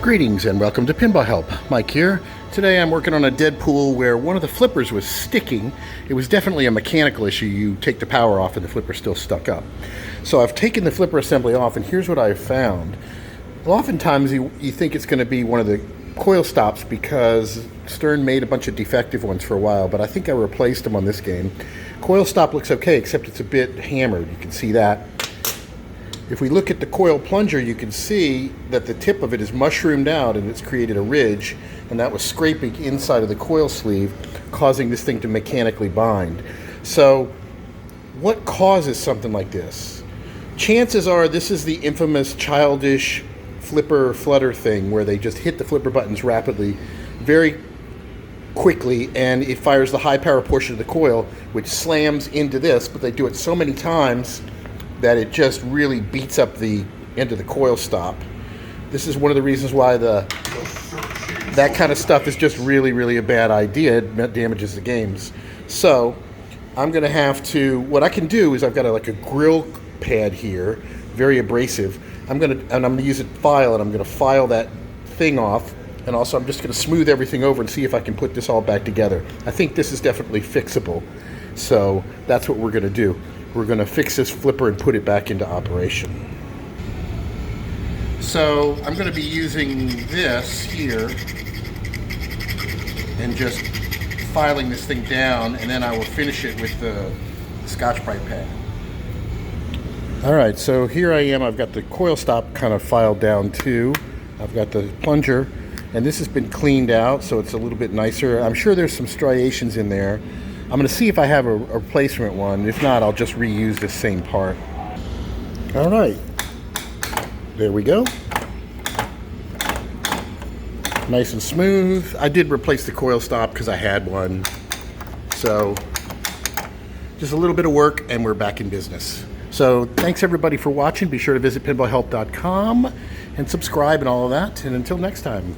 Greetings and welcome to Pinball Help. Mike here. Today I'm working on a Deadpool where one of the flippers was sticking. It was definitely a mechanical issue. You take the power off and the flipper's still stuck up. So I've taken the flipper assembly off and here's what I've found. Oftentimes you think it's going to be one of the coil stops because Stern made a bunch of defective ones for a while, but I think I replaced them on this game. Coil stop looks okay, except it's a bit hammered. You can see that. If we look at the coil plunger, you can see that the tip of it is mushroomed out and it's created a ridge, and that was scraping inside of the coil sleeve, causing this thing to mechanically bind. So what causes something like this? Chances are this is the infamous childish flipper flutter thing where they just hit the flipper buttons rapidly, very quickly, and it fires the high power portion of the coil, which slams into this, but they do it so many times that it just really beats up the end of the coil stop. This is one of the reasons why that kind of stuff is just really a bad idea. It damages the games. So I'm gonna have to, what I can do is I've got like a grill pad here, very abrasive. I'm gonna use a file, and I'm gonna file that thing off, and also I'm just gonna smooth everything over and see if I can put this all back together. I think this is definitely fixable. So that's what we're gonna do. We're going to fix this flipper and put it back into operation. So I'm going to be using this here and just filing this thing down, and then I will finish it with the Scotch-Brite pad. Alright, so here I am. I've got the coil stop kind of filed down too. I've got the plunger, and this has been cleaned out so it's a little bit nicer. I'm sure there's some striations in there. I'm going to see if I have a replacement one. If not, I'll just reuse this same part. All right. There we go. Nice and smooth. I did replace the coil stop because I had one. So just a little bit of work and we're back in business. So thanks everybody for watching. Be sure to visit pinballhelp.com and subscribe and all of that. And until next time.